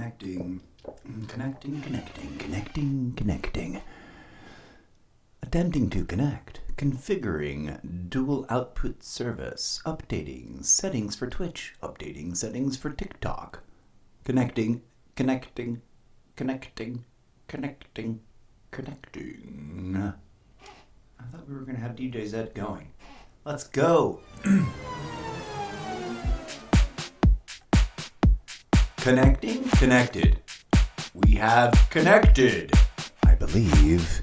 Connecting. Attempting to connect. Configuring dual output service. Updating settings for Twitch. Updating settings for TikTok. Connecting. I thought we were going to have DJ Zed going. Let's go. Connected. We have connected. I believe.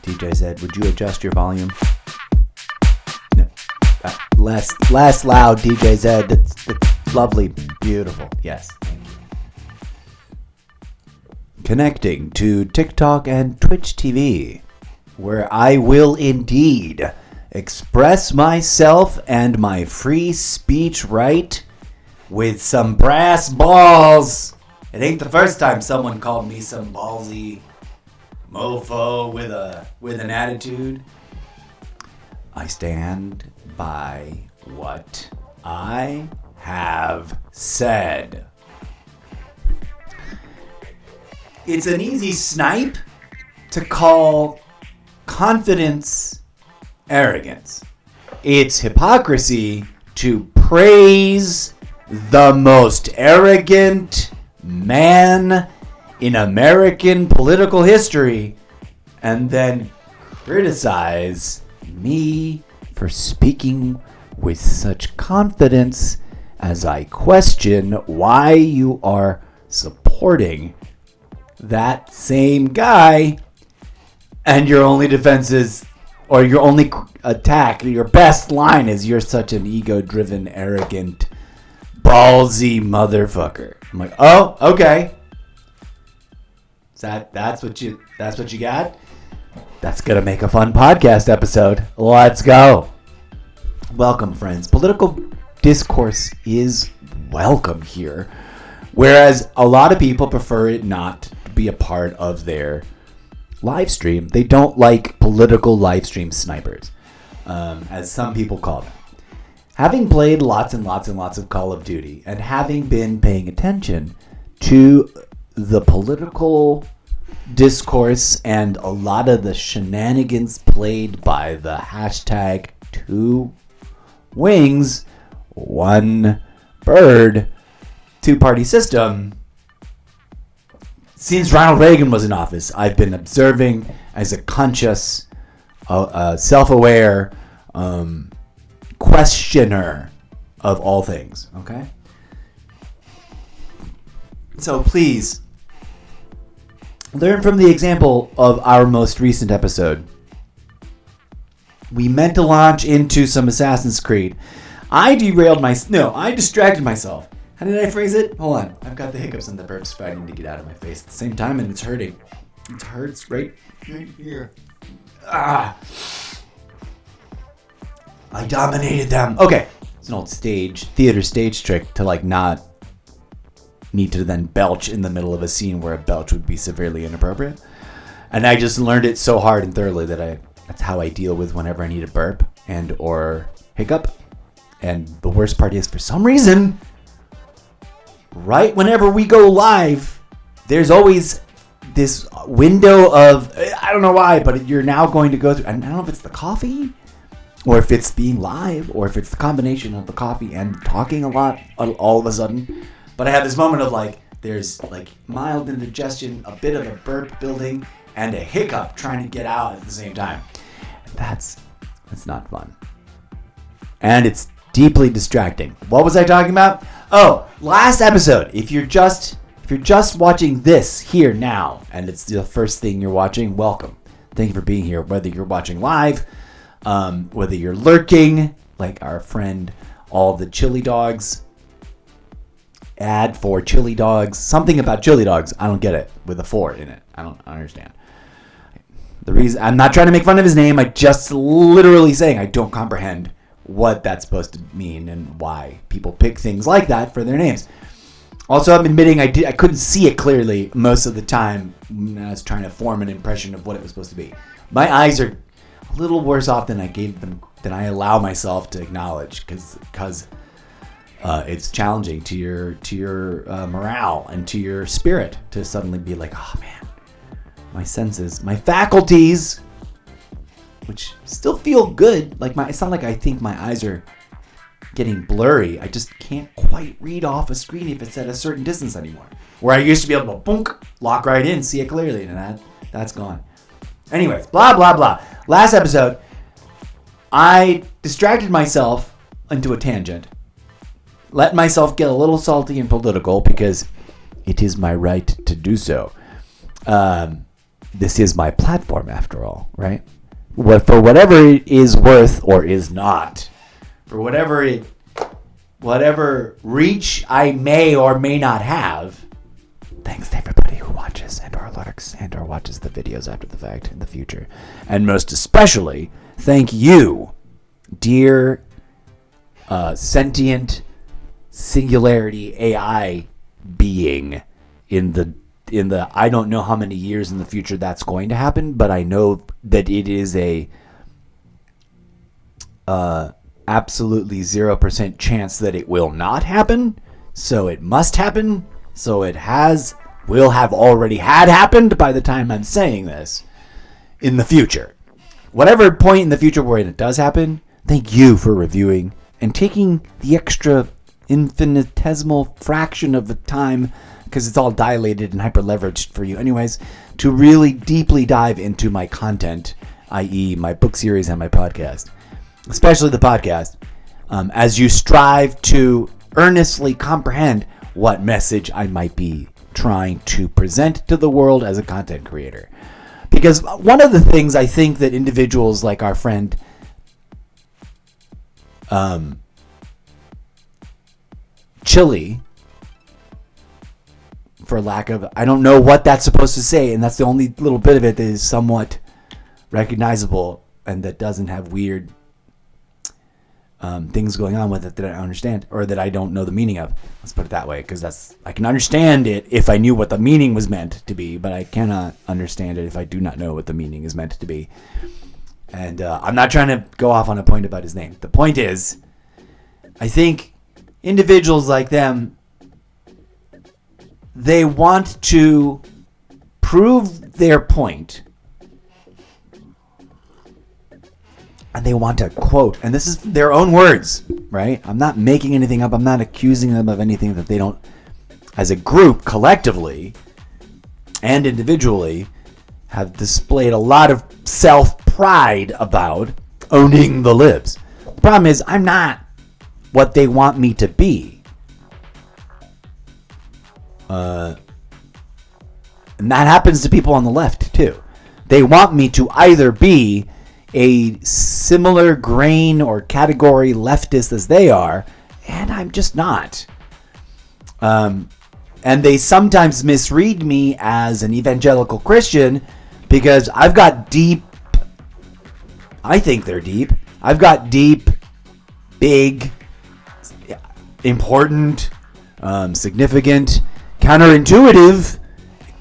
DJ Zed, would you adjust your volume? No. Less loud, DJ Zed. That's lovely. Beautiful. Yes. Thank you. Connecting to TikTok and Twitch TV, where I will indeed express myself and my free speech right with some brass balls. It ain't the first time someone called me some ballsy mofo with an attitude. I stand by what I have said. It's an easy snipe to call confidence arrogance. It's hypocrisy to praise the most arrogant man in American political history and then criticize me for speaking with such confidence as I question why you are supporting that same guy, and your only defense is, or your only attack, your best line is, you're such an ego-driven, arrogant, ballsy motherfucker. I'm like, oh, okay. That's what you got? That's gonna make a fun podcast episode. Let's go. Welcome, friends. Political discourse is welcome here, whereas a lot of people prefer it not to be a part of their live stream. They don't like political live stream snipers, as some people call them. Having played lots and lots and lots of Call of Duty, and having been paying attention to the political discourse and a lot of the shenanigans played by the hashtag 2 wings, 1 bird, 2-party system, since Ronald Reagan was in office, I've been observing as a conscious, self-aware questioner of all things. Okay? So please, learn from the example of our most recent episode. We meant to launch into some Assassin's Creed. I distracted myself. How did I phrase it? Hold on. I've got the hiccups and the burps fighting to get out of my face at the same time, and it's hurting. It hurts right here. I dominated them. Okay. It's an old theater stage trick to not need to then belch in the middle of a scene where a belch would be severely inappropriate. And I just learned it so hard and thoroughly that that's how I deal with whenever I need a burp and or hiccup. And the worst part is, for some reason, right whenever we go live, there's always this window of, I don't know why, but you're now going to go through, I don't know if it's the coffee, or if it's being live, or if it's the combination of the coffee and talking a lot all of a sudden. But I have this moment of there's mild indigestion, a bit of a burp building, and a hiccup trying to get out at the same time. That's not fun. And it's deeply distracting. What was I talking about? Oh, last episode. If you're just watching this here now, and it's the first thing you're watching, welcome. Thank you for being here. Whether you're watching live, whether you're lurking, like our friend All the Chili Dogs, ad for chili dogs, something about chili dogs. I don't get it with a 4 in it. I don't understand. The reason, I'm not trying to make fun of his name. I just literally saying I don't comprehend what that's supposed to mean and why people pick things like that for their names. Also, I'm admitting I couldn't see it clearly most of the time when I was trying to form an impression of what it was supposed to be. My eyes are a little worse off than I allow myself to acknowledge, because it's challenging to your morale and to your spirit to suddenly be like, oh man, my senses, my faculties, which still feel good. Like it's not like I think my eyes are getting blurry. I just can't quite read off a screen if it's at a certain distance anymore. Where I used to be able to boonk, lock right in, see it clearly, and that's gone. Anyways, blah, blah, blah. Last episode, I distracted myself into a tangent. Let myself get a little salty and political because it is my right to do so. This is my platform, after all, right? For whatever it is worth or is not, for whatever reach I may or may not have. Thanks to everybody who watches and or lurks and or watches the videos after the fact in the future. And most especially, thank you, dear sentient singularity AI being in the I don't know how many years in the future that's going to happen, but I know that it is a absolutely 0% chance that it will not happen. So it must happen. So it will have already had happened by the time I'm saying this in the future. Whatever point in the future where it does happen, thank you for reviewing and taking the extra infinitesimal fraction of the time, because it's all dilated and hyper leveraged for you anyways, to really deeply dive into my content, i.e. my book series and my podcast, especially the podcast, as you strive to earnestly comprehend what message I might be trying to present to the world as a content creator. Because one of the things I think that individuals like our friend Chili, for lack of, I don't know what that's supposed to say, and that's the only little bit of it that is somewhat recognizable and that doesn't have weird things going on with it that I don't understand or that I don't know the meaning of. Let's put it that way, because I can understand it if I knew what the meaning was meant to be, but I cannot understand it if I do not know what the meaning is meant to be. And I'm not trying to go off on a point about his name. The point is, I think individuals like them, they want to prove their point, and they want to quote, and this is their own words, right? I'm not making anything up. I'm not accusing them of anything that they don't, as a group, collectively and individually, have displayed a lot of self-pride about owning the libs. The problem is, I'm not what they want me to be. And that happens to people on the left, too. They want me to either be a similar grain or category leftist as they are, and I'm just not. And they sometimes misread me as an evangelical Christian because I've got deep, I think they're deep, I've got deep, big, important, significant, counterintuitive,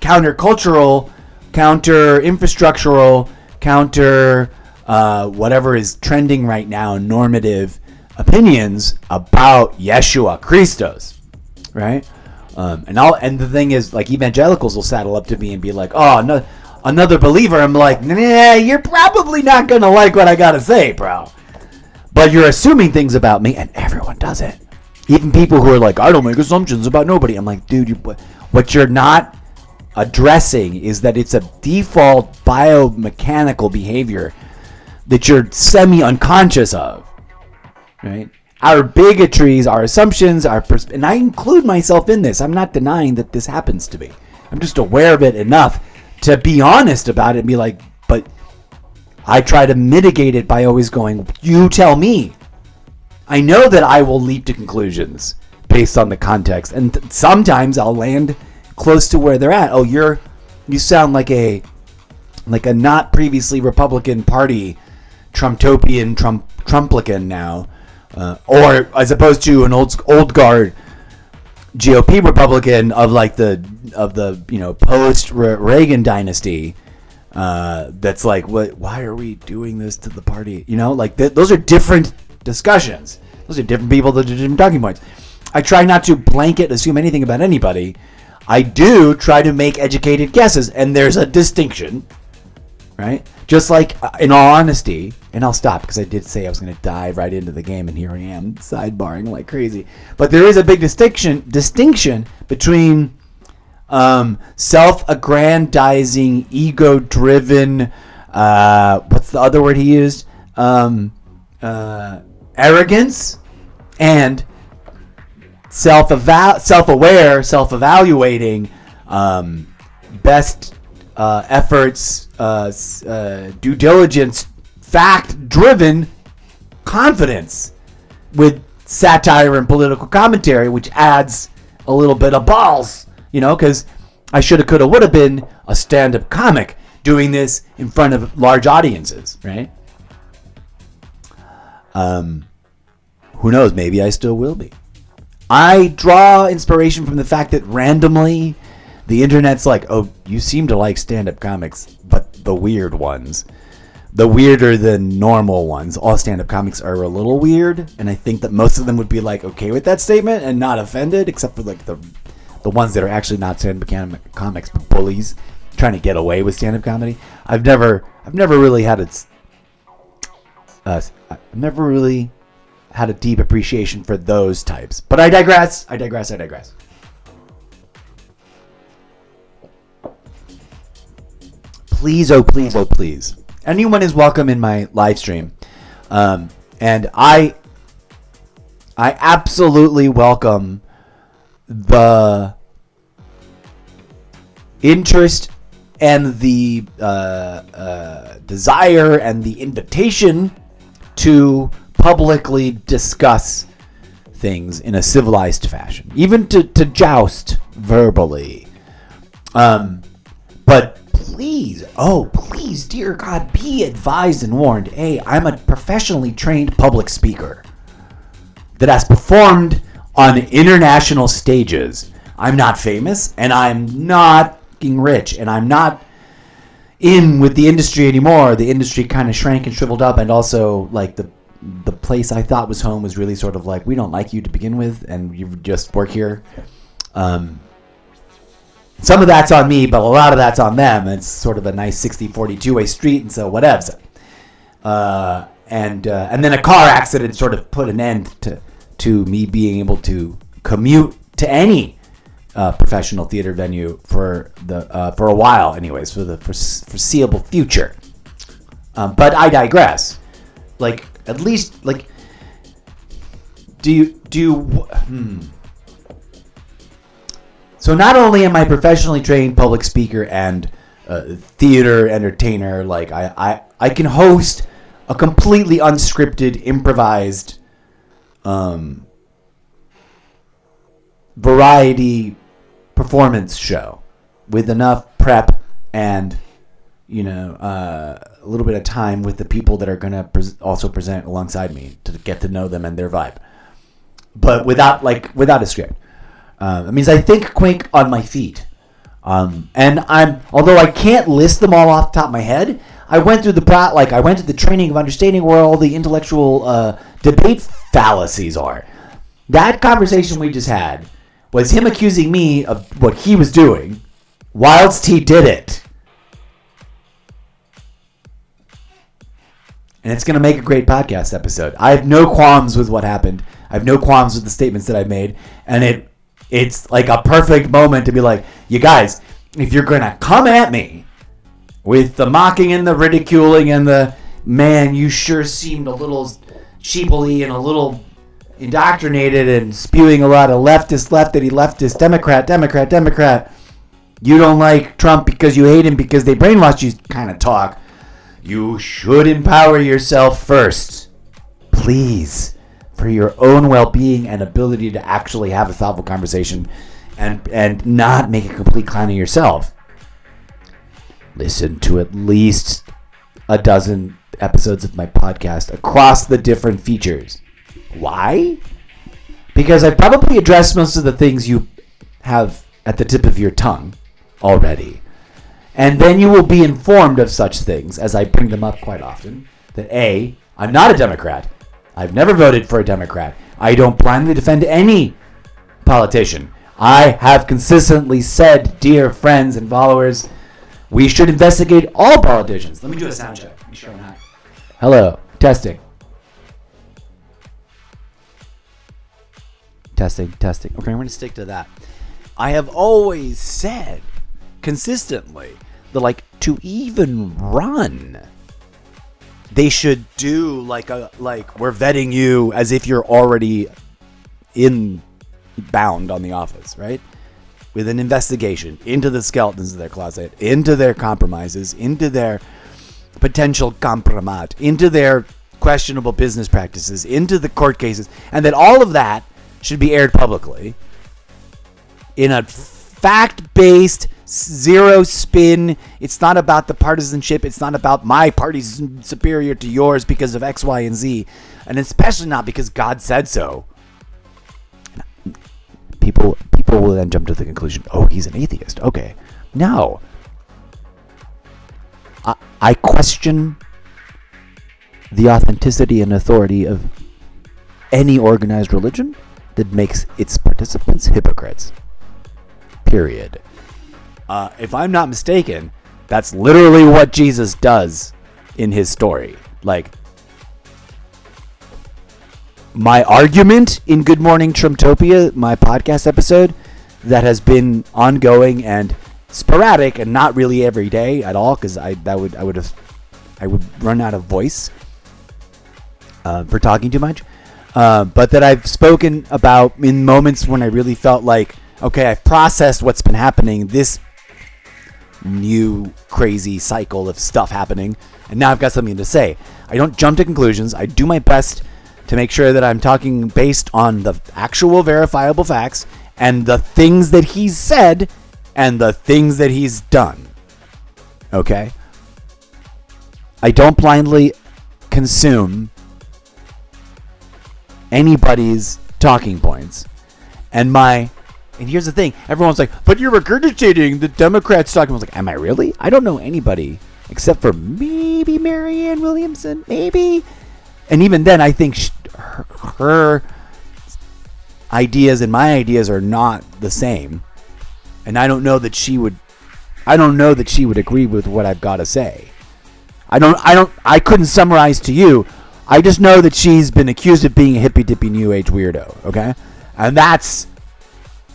countercultural, counter-infrastructural, counter whatever is trending right now, normative opinions about Yeshua Christos, right? And the thing is, like, evangelicals will saddle up to me and be like, oh, no, another believer. I'm like, nah, you're probably not going to like what I got to say, bro. But you're assuming things about me, and everyone does it. Even people who are like, I don't make assumptions about nobody. I'm like, dude, what you're not addressing is that it's a default biomechanical behavior that you're semi-unconscious of, right? Our bigotries, our assumptions, and I include myself in this. I'm not denying that this happens to me. I'm just aware of it enough to be honest about it and be like, but I try to mitigate it by always going, you tell me. I know that I will leap to conclusions based on the context, and sometimes I'll land close to where they're at. Oh, you sound like a not previously Republican Party Trumpian Trumplican now, or as opposed to an old guard GOP Republican of the post Reagan dynasty. That's like, what? Why are we doing this to the party? Those are different discussions. Those are different people. Those are different talking points. I try not to blanket assume anything about anybody. I do try to make educated guesses, and there's a distinction, right? Just like, in all honesty, and I'll stop because I did say I was going to dive right into the game, and here I am sidebarring like crazy. But there is a big distinction between self-aggrandizing, ego-driven, what's the other word he used? Arrogance, and self-aware, self-evaluating, best efforts, due diligence, fact-driven confidence with satire and political commentary, which adds a little bit of balls, because I shoulda, coulda, woulda been a stand-up comic doing this in front of large audiences, right? Who knows? Maybe I still will be. I draw inspiration from the fact that randomly the internet's like, oh, you seem to like stand-up comics, but the weird ones. The weirder than normal ones. All stand-up comics are a little weird, and I think that most of them would be like okay with that statement and not offended, except for like the ones that are actually not stand-up comics, but bullies trying to get away with stand-up comedy. I've never really had a deep appreciation for those types. But I digress. Please, oh please, oh please. Anyone is welcome in my live stream. And I absolutely welcome the interest and the desire and the invitation to publicly discuss things in a civilized fashion, even to joust verbally. But please, dear God, be advised and warned. I'm a professionally trained public speaker that has performed on international stages. I'm not famous, and I'm not fucking rich, and I'm not in with the industry anymore. The industry kind of shrank and shriveled up, and also like the place I thought was home was really sort of like, we don't like you to begin with, and you just work here. Some of that's on me, but a lot of that's on them. It's sort of a nice 60-40 two-way street, and so whatevs. And then a car accident sort of put an end to me being able to commute to any professional theater venue for a while, anyways, for the foreseeable future. But I digress. Like, at least, like, So not only am I professionally trained public speaker and theater entertainer, like I can host a completely unscripted, improvised variety performance show with enough prep and a little bit of time with the people that are going to also present alongside me to get to know them and their vibe, but without a script. It means I think quick on my feet, and although I can't list them all off the top of my head, I went through I went to the training of understanding where all the intellectual debate fallacies are. That conversation we just had was him accusing me of what he was doing whilst he did it. And it's going to make a great podcast episode. I have no qualms with what happened. I have no qualms with the statements that I've made. And it's like a perfect moment to be like, you guys, if you're going to come at me with the mocking and the ridiculing and the, man, you sure seemed a little sheepily and a little indoctrinated and spewing a lot of leftist, Democrat. You don't like Trump because you hate him because they brainwashed you kind of talk. You should empower yourself first. Please. For your own well-being and ability to actually have a thoughtful conversation and not make a complete clown of yourself. Listen to at least a dozen episodes of my podcast across the different features. Why? Because I've probably addressed most of the things you have at the tip of your tongue already. And then you will be informed of such things, as I bring them up quite often, that I'm not a Democrat. I've never voted for a Democrat. I don't blindly defend any politician. I have consistently said, dear friends and followers, we should investigate all politicians. Let me do a sound check. Make sure I'm not. Hello. Testing. Testing. Okay, I'm going to stick to that. I have always said consistently that, like, to even run, they should do like we're vetting you as if you're already bound on the office, right? With an investigation into the skeletons of their closet, into their compromises, into their potential compromat, into their questionable business practices, into the court cases, and that all of that should be aired publicly in a fact-based, zero spin. It's not about the partisanship. It's not about my party's superior to yours because of X, Y, and Z, and especially not because God said so. People will then jump to the conclusion, oh, he's an atheist. Okay. No. I question the authenticity and authority of any organized religion that makes its participants hypocrites. Period. If I'm not mistaken, that's literally what Jesus does in his story. Like, my argument in Good Morning Trumptopia, my podcast episode, that has been ongoing and sporadic and not really every day at all, because I would run out of voice for talking too much. But that I've spoken about in moments when I really felt like, okay, I've processed what's been happening, this new crazy cycle of stuff happening, and now I've got something to say. I don't jump to conclusions. I do my best to make sure that I'm talking based on the actual verifiable facts and the things that he's said and the things that he's done. Okay? I don't blindly consume anybody's talking points. And here's the thing. Everyone's like, but you're regurgitating the Democrats talking. I was like, am I really? I don't know anybody except for maybe Marianne Williamson. Maybe. And even then, I think her ideas and my ideas are not the same. And I don't know that she would agree with what I've got to say. I couldn't summarize to you. I just know that she's been accused of being a hippy-dippy new age weirdo, okay? And that's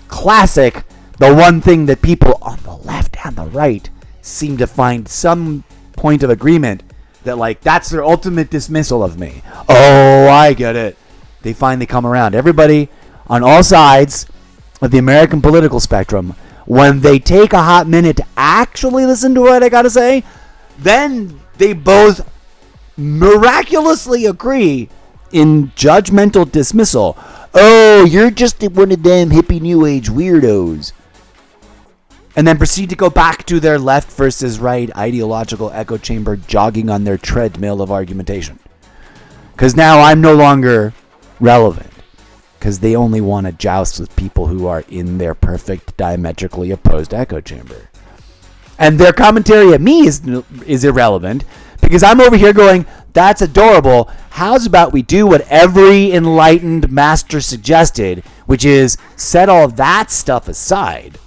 classic, the one thing that people on the left and the right seem to find some point of agreement that, like, that's their ultimate dismissal of me. Oh, I get it. They finally come around. Everybody on all sides of the American political spectrum, when they take a hot minute to actually listen to what I got to say, then they both miraculously agree in judgmental dismissal. Oh, you're just one of them hippie new age weirdos. And then proceed to go back to their left versus right ideological echo chamber, jogging on their treadmill of argumentation. Because now I'm no longer relevant. Because they only want to joust with people who are in their perfect diametrically opposed echo chamber. And their commentary at me is irrelevant. Because I'm over here going, that's adorable. How's about we do what every enlightened master suggested, which is set all that stuff aside.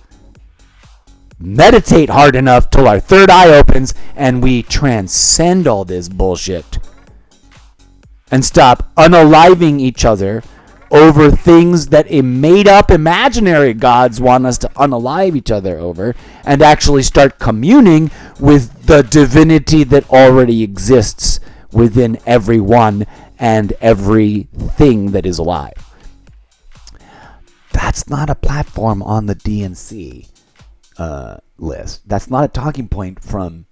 Meditate hard enough till our third eye opens and we transcend all this bullshit. And stop unaliving each other over things that made up imaginary gods want us to unalive each other over, and actually start communing with the divinity that already exists within everyone and everything that is alive. That's not a platform on the DNC list. That's not a talking point from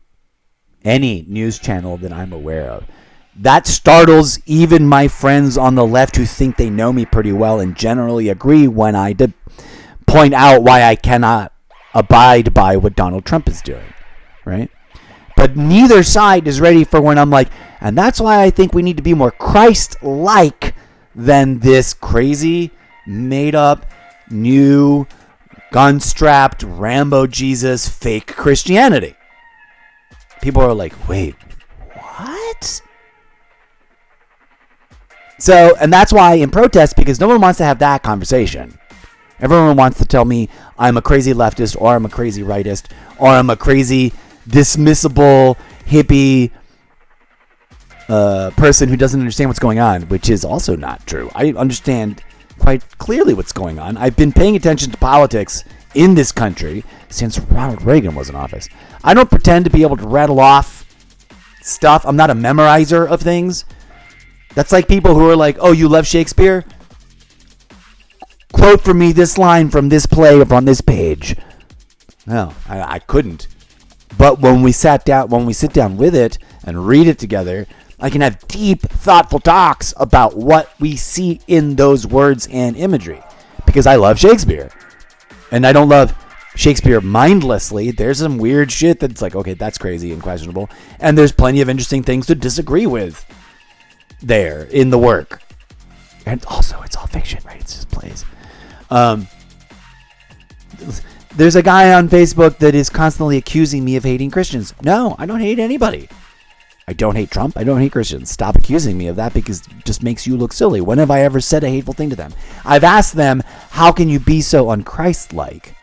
any news channel that I'm aware of. That startles even my friends on the left who think they know me pretty well and generally agree when I point out why I cannot abide by what Donald Trump is doing, right? But neither side is ready for when I'm like, and that's why I think we need to be more Christ-like than this crazy, made-up, new, gun-strapped, Rambo Jesus, fake Christianity. People are like, wait, what? So, and that's why in protest, because no one wants to have that conversation. Everyone wants to tell me I'm a crazy leftist, or I'm a crazy rightist, or I'm a crazy dismissible hippie person who doesn't understand what's going on, which is also not true. I understand quite clearly what's going on. I've been paying attention to politics in this country since Ronald Reagan was in office. I don't pretend to be able to rattle off stuff. I'm not a memorizer of things. That's like people who are like, oh, you love Shakespeare? Quote for me this line from this play from this page. No, I couldn't. But when we sit down with it and read it together, I can have deep, thoughtful talks about what we see in those words and imagery. Because I love Shakespeare. And I don't love Shakespeare mindlessly. There's some weird shit that's like, okay, that's crazy and questionable. And there's plenty of interesting things to disagree with there in the work. And also, it's all fiction, right? It's just plays. There's a guy on Facebook that is constantly accusing me of hating Christians. No, I don't hate anybody. I don't hate Trump. I don't hate Christians. Stop accusing me of that, because it just makes you look silly. When have I ever said a hateful thing to them? I've asked them, how can you be so unchristlike?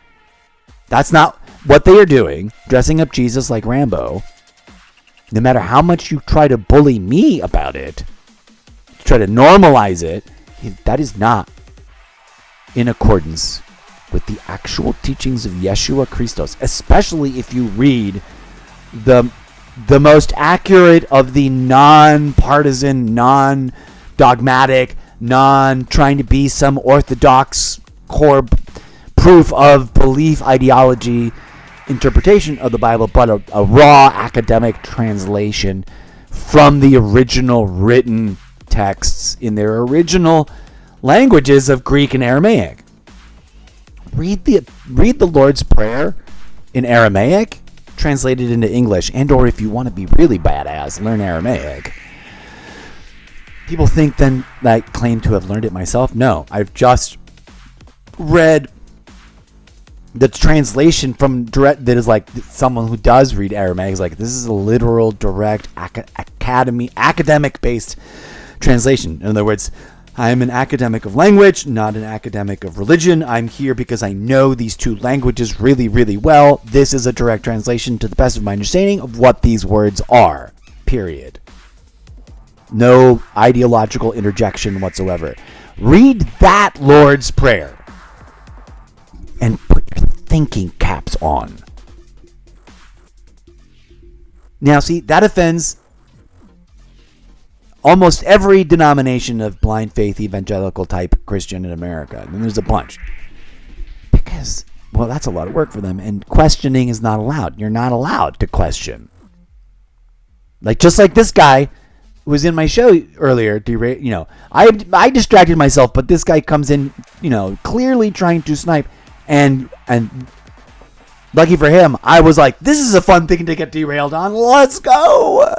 That's not what they are doing, dressing up Jesus like Rambo. No matter how much you try to bully me about it, try to normalize it, that is not in accordance with the actual teachings of Yeshua Christos, especially if you read the most accurate of the non-partisan, non-dogmatic, non-trying to be some orthodox core proof of belief ideology interpretation of the Bible, but a raw academic translation from the original written texts in their original languages of Greek and Aramaic. Read the Lord's Prayer in Aramaic, translated into English, and or if you want to be really badass, learn Aramaic. People think then that I claim to have learned it myself. No, I've just read the translation from direct that is like someone who does read Aramaic is like, this is a literal, direct, academic based translation. In other words, I'm an academic of language, not an academic of religion. I'm here because I know these two languages really, really well. This is a direct translation to the best of my understanding of what these words are. Period. No ideological interjection whatsoever. Read that Lord's Prayer and put your thinking caps on. Now, see, that offends almost every denomination of blind faith evangelical type Christian in America. And there's a bunch. Because, well, that's a lot of work for them. And questioning is not allowed. You're not allowed to question. Like, just like this guy who was in my show earlier, I distracted myself, but this guy comes in, clearly trying to snipe. And lucky for him, I was like, this is a fun thing to get derailed on. Let's go.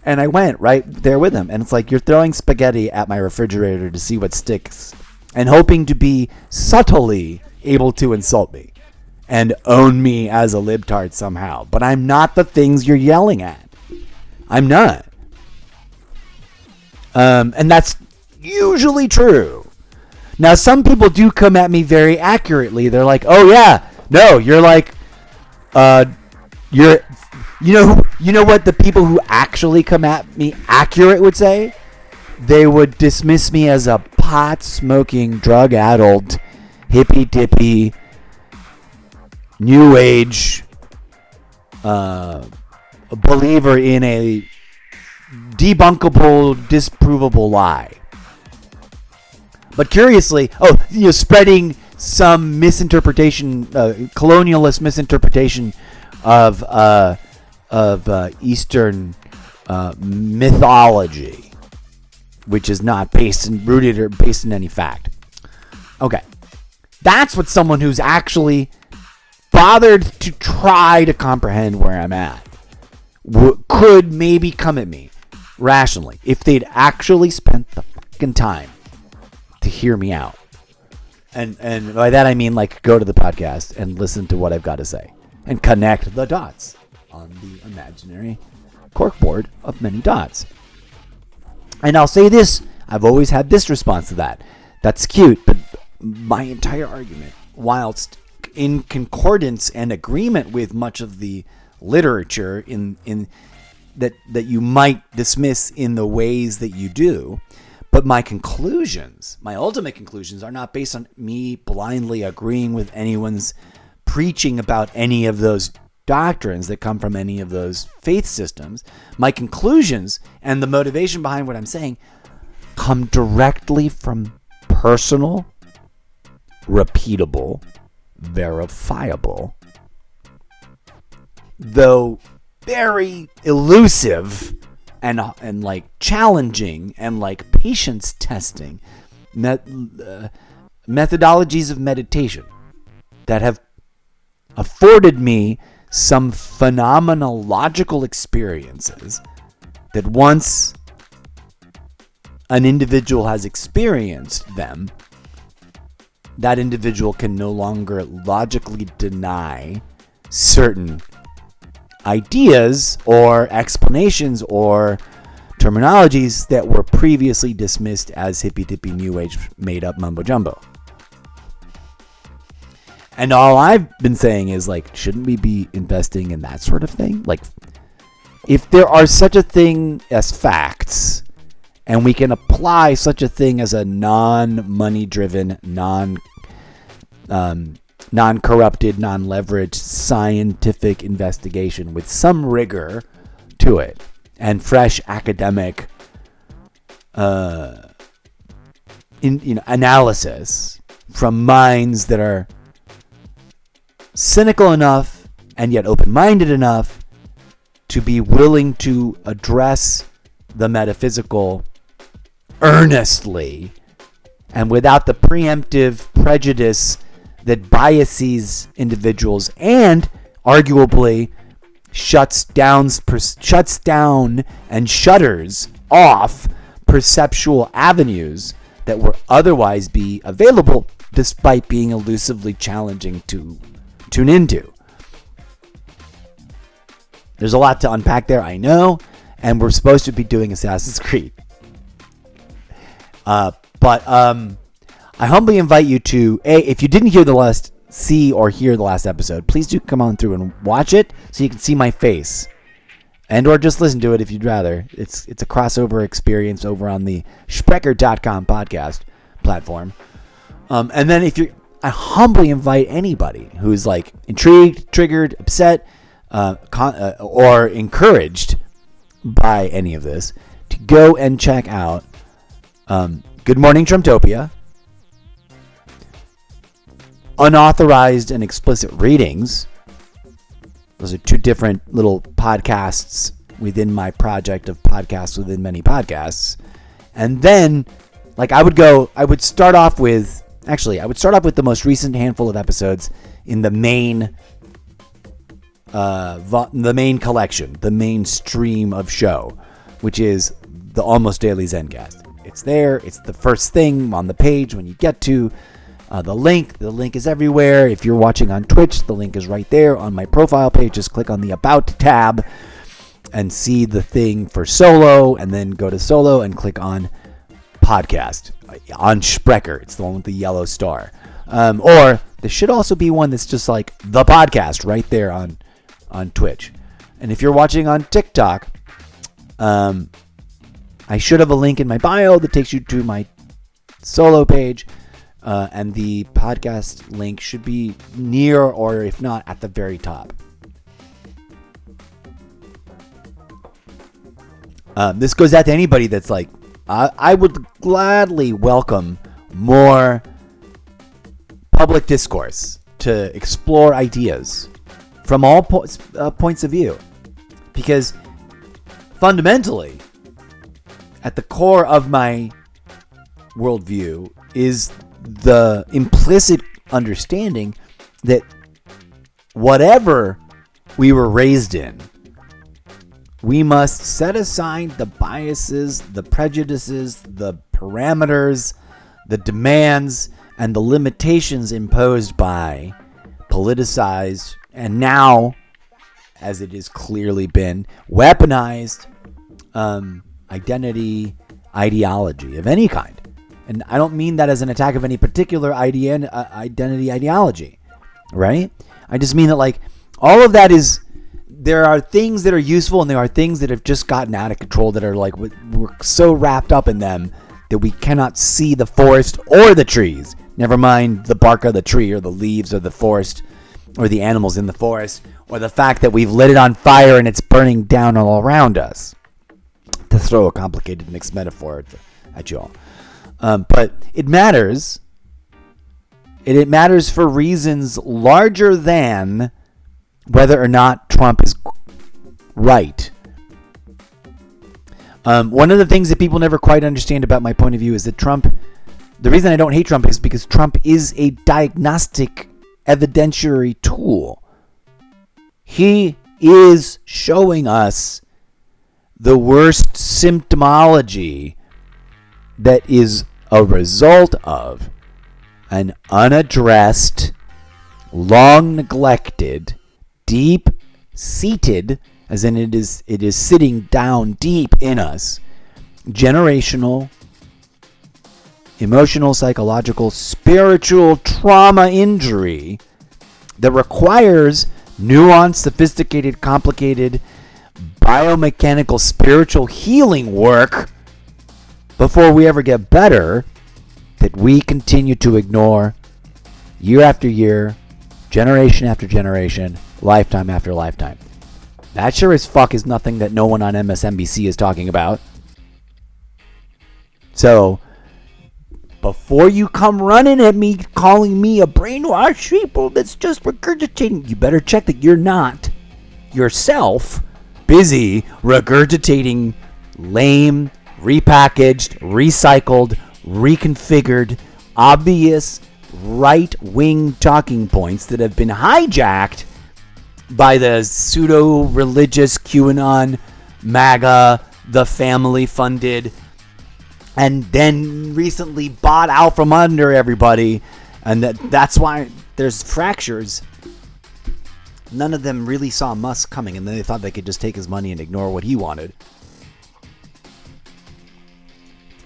And I went right there with him. And it's like, you're throwing spaghetti at my refrigerator to see what sticks and hoping to be subtly able to insult me and own me as a libtard somehow. But I'm not the things you're yelling at. I'm not. And that's usually true. Now, some people do come at me very accurately. They're like, oh, yeah, no, you're like, you know what the people who actually come at me accurate would say? They would dismiss me as a pot-smoking, drug-addled, hippy-dippy, new age believer in a debunkable, disprovable lie. But curiously, spreading some misinterpretation, colonialist misinterpretation of Eastern mythology, which is not rooted or based in any fact. Okay, that's what someone who's actually bothered to try to comprehend where I'm at could maybe come at me rationally if they'd actually spent the fucking time to hear me out. And by that I mean, like, go to the podcast and listen to what I've got to say and connect the dots on the imaginary corkboard of many dots. And I'll say this, I've always had this response to that. That's cute, but my entire argument, whilst in concordance and agreement with much of the literature in that you might dismiss in the ways that you do, but my ultimate conclusions, are not based on me blindly agreeing with anyone's preaching about any of those doctrines that come from any of those faith systems. My conclusions and the motivation behind what I'm saying come directly from personal, repeatable, verifiable, though very elusive and like challenging and like patience testing methodologies of meditation that have afforded me some phenomenological experiences that once an individual has experienced them, that individual can no longer logically deny certain ideas or explanations or terminologies that were previously dismissed as hippy-dippy new age made up mumbo jumbo. And all I've been saying is, like, shouldn't we be investing in that sort of thing? Like, if there are such a thing as facts, and we can apply such a thing as a non-money driven, non-corrupted, non-leveraged scientific investigation with some rigor to it and fresh academic analysis from minds that are cynical enough and yet open-minded enough to be willing to address the metaphysical earnestly and without the preemptive prejudice that biases individuals and arguably shuts down and shutters off perceptual avenues that would otherwise be available despite being elusively challenging to tune into. There's a lot to unpack there, I know, and we're supposed to be doing Assassin's Creed. But I humbly invite you to, if you didn't hear the last episode, please do come on through and watch it so you can see my face. And or just listen to it if you'd rather. It's a crossover experience over on the Sprecher.com podcast platform. And then I humbly invite anybody who's like intrigued, triggered, upset, or encouraged by any of this to go and check out Good Morning Trumptopia, Unauthorized and Explicit Readings. Those are two different little podcasts within my project of podcasts within many podcasts. And then, I would start off with the most recent handful of episodes in the main collection, the main stream of show, which is the Almost Daily Zencast. It's there. It's the first thing on the page when you get to the link. The link is everywhere. If you're watching on Twitch, the link is right there on my profile page. Just click on the About tab and see the thing for Solo, and then go to Solo and click on Podcast on Sprecher. It's the one with the yellow star. Or there should also be one that's just like the podcast right there on Twitch. And if you're watching on TikTok, I should have a link in my bio that takes you to my Solo page, and the podcast link should be near, or if not, at the very top. This goes out to anybody that's like, I would gladly welcome more public discourse to explore ideas from all points of view. Because fundamentally, at the core of my worldview is the implicit understanding that whatever we were raised in, we must set aside the biases, the prejudices, the parameters, the demands, and the limitations imposed by politicized, and now, as it has clearly been, weaponized identity, ideology of any kind. And I don't mean that as an attack of any particular identity ideology, right? I just mean that, like, all of that is, there are things that are useful and there are things that have just gotten out of control that are like, we're so wrapped up in them that we cannot see the forest or the trees. Never mind the bark of the tree or the leaves or the forest or the animals in the forest or the fact that we've lit it on fire and it's burning down all around us. To throw a complicated mixed metaphor at you all. But it matters. It matters for reasons larger than whether or not Trump is right. One of the things that people never quite understand about my point of view is that the reason I don't hate Trump is because Trump is a diagnostic evidentiary tool. He is showing us the worst symptomology that is a result of an unaddressed, long neglected, deep-seated, as in it is sitting down deep in us, generational, emotional, psychological, spiritual trauma injury that requires nuanced, sophisticated, complicated, biomechanical, spiritual healing work before we ever get better, that we continue to ignore year after year, generation after generation, lifetime after lifetime. That sure as fuck is nothing that no one on MSNBC is talking about. So, before you come running at me, calling me a brainwashed sheeple that's just regurgitating, you better check that you're not yourself busy regurgitating lame, repackaged, recycled, reconfigured, obvious right-wing talking points that have been hijacked by the pseudo-religious QAnon, MAGA, the family-funded, and then recently bought out from under everybody. And that's why there's fractures. None of them really saw Musk coming, and then they thought they could just take his money and ignore what he wanted.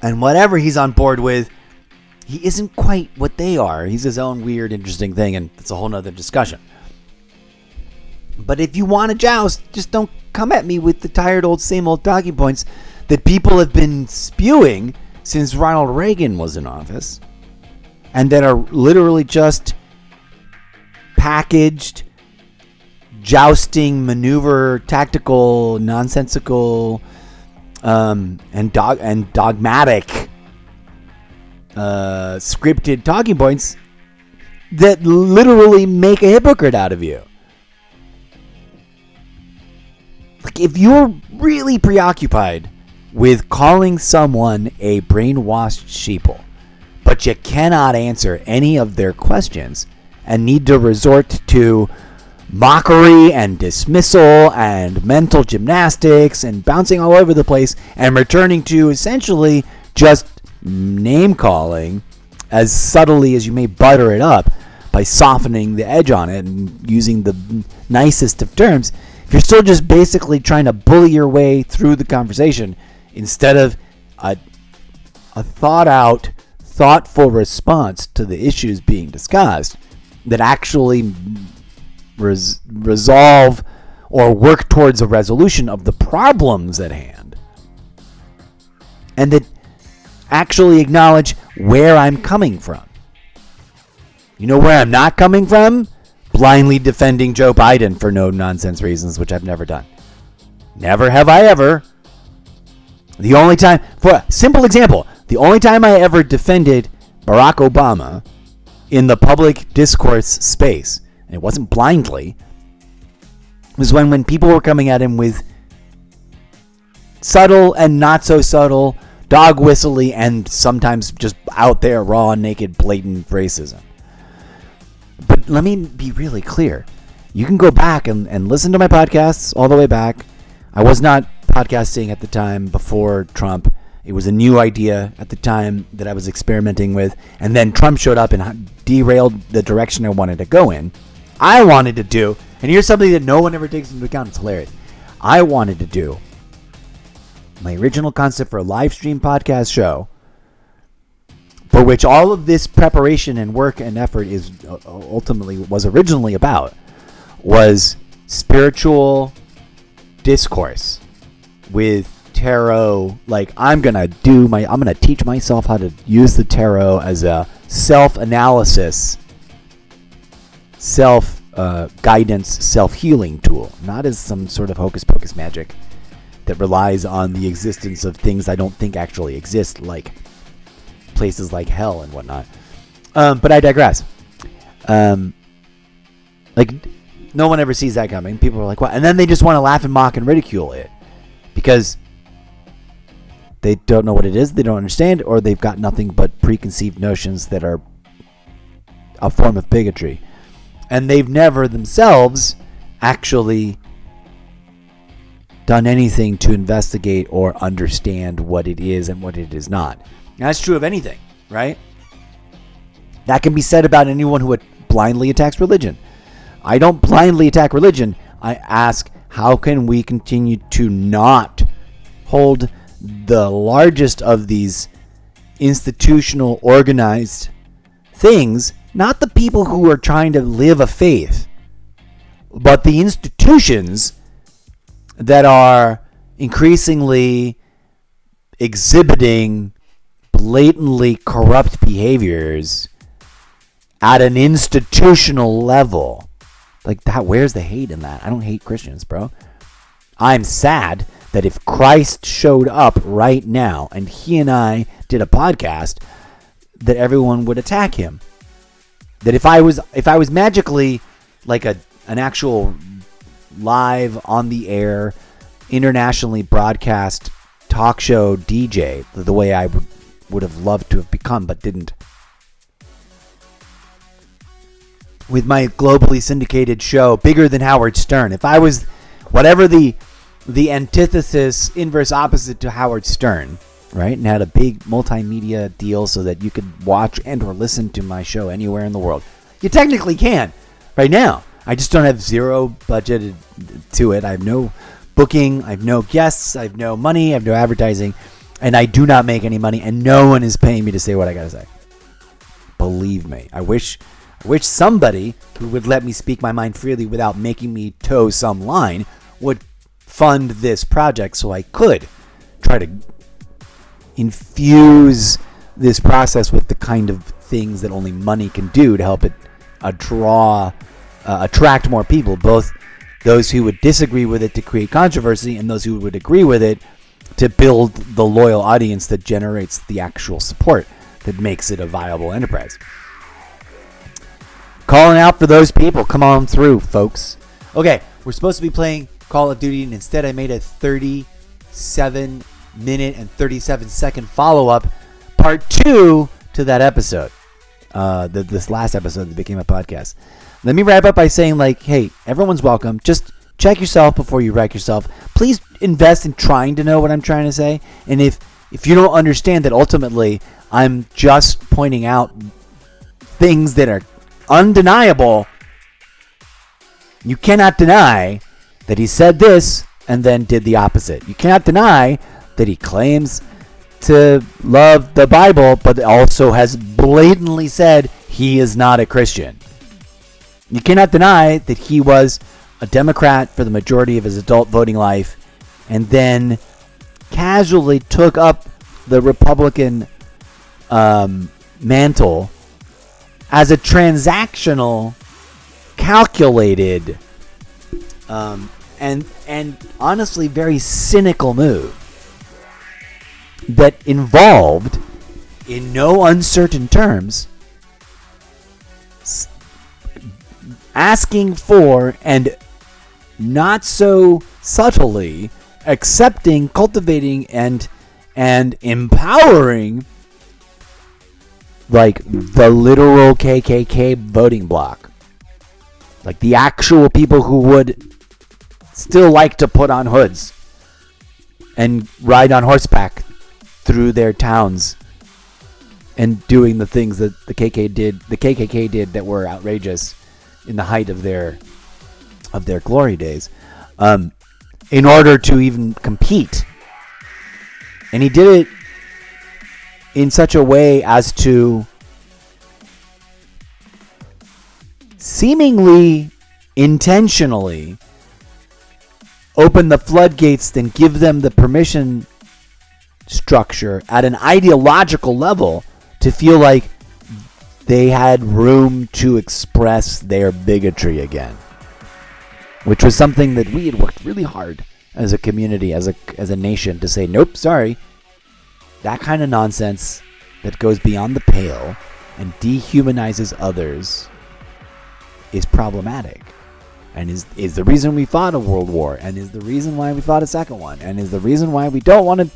And whatever he's on board with, he isn't quite what they are. He's his own weird, interesting thing, and it's a whole nother discussion. But if you want to joust, just don't come at me with the tired old, same old talking points that people have been spewing since Ronald Reagan was in office, and that are literally just packaged, jousting, maneuver, tactical, nonsensical, and dogmatic, scripted talking points that literally make a hypocrite out of you. Like, if you're really preoccupied with calling someone a brainwashed sheeple, but you cannot answer any of their questions and need to resort to mockery and dismissal and mental gymnastics and bouncing all over the place and returning to essentially just name calling as subtly as you may butter it up by softening the edge on it and using the nicest of terms, if you're still just basically trying to bully your way through the conversation instead of a thought out, thoughtful response to the issues being discussed that actually resolve or work towards a resolution of the problems at hand, and that actually acknowledge where I'm coming from. You know where I'm not coming from? Blindly defending Joe Biden for no nonsense reasons, which I've never done. Never have I ever. The only time, for a simple example, the only time I ever defended Barack Obama in the public discourse space, and it wasn't blindly, was when people were coming at him with subtle and not so subtle, dog whistly, and sometimes just out there raw, naked, blatant racism. But let me be really clear. You can go back and listen to my podcasts all the way back. I was not podcasting at the time before Trump. It was a new idea at the time that I was experimenting with. And then Trump showed up and derailed the direction I wanted to go in. I wanted to do, and here's something that no one ever takes into account. It's hilarious. I wanted to do my original concept for a live stream podcast show for which all of this preparation and work and effort is ultimately was originally about, was spiritual discourse with tarot. Like, I'm gonna teach myself how to use the tarot as a self-analysis, guidance, self-healing tool, not as some sort of hocus pocus magic that relies on the existence of things I don't think actually exist, like places like hell and whatnot. But I digress. Like, no one ever sees that coming. People are like, what? And then they just want to laugh and mock and ridicule it because they don't know what it is, they don't understand, or they've got nothing but preconceived notions that are a form of bigotry. And they've never themselves actually done anything to investigate or understand what it is and what it is not. And that's true of anything, right? That can be said about anyone who blindly attacks religion. I don't blindly attack religion. I ask, how can we continue to not hold the largest of these institutional organized things, not the people who are trying to live a faith, but the institutions that are increasingly exhibiting blatantly corrupt behaviors at an institutional level. Like that, where's the hate in that? I don't hate Christians, bro. I'm sad that if Christ showed up right now and he and I did a podcast, that everyone would attack him. That if I was magically like an actual live on the air, internationally broadcast talk show DJ, the way I would have loved to have become but didn't, with my globally syndicated show, bigger than Howard Stern, if I was whatever the antithesis, inverse opposite to Howard Stern, right, and had a big multimedia deal so that you could watch and or listen to my show anywhere in the world, you technically can right now. I just don't have zero budgeted to it. I have no booking. I have no guests. I have no money. I have no advertising. And I do not make any money. And no one is paying me to say what I got to say. Believe me. I wish somebody who would let me speak my mind freely without making me toe some line would fund this project so I could try to infuse this process with the kind of things that only money can do to help it attract more people, both those who would disagree with it to create controversy and those who would agree with it to build the loyal audience that generates the actual support that makes it a viable enterprise. Calling out for those people. Come on through, folks. Okay, we're supposed to be playing Call of Duty, and instead I made a 37-minute and 37-second follow-up, part 2 to that episode. This last episode that became a podcast. Let me wrap up by saying, like, hey, everyone's welcome. Just check yourself before you wreck yourself. Please invest in trying to know what I'm trying to say. And if you don't understand that ultimately I'm just pointing out things that are undeniable, you cannot deny that he said this and then did the opposite. You cannot deny that he claims to love the Bible, but also has blatantly said he is not a Christian. You cannot deny that he was a Democrat for the majority of his adult voting life and then casually took up the Republican mantle as a transactional, calculated, and honestly very cynical move that involved, in no uncertain terms, asking for and not so subtly accepting, cultivating, and empowering like the literal KKK voting bloc. Like the actual people who would still like to put on hoods and ride on horseback through their towns and doing the things that the KKK did that were outrageous in the height of their glory days, in order to even compete. And he did it in such a way as to seemingly intentionally open the floodgates, then give them the permission structure at an ideological level to feel like they had room to express their bigotry again, which was something that we had worked really hard as a community, as a nation, to say, nope, sorry. That kind of nonsense that goes beyond the pale and dehumanizes others is problematic, and is the reason we fought a world war, and is the reason why we fought a second one, and is the reason why we don't want to.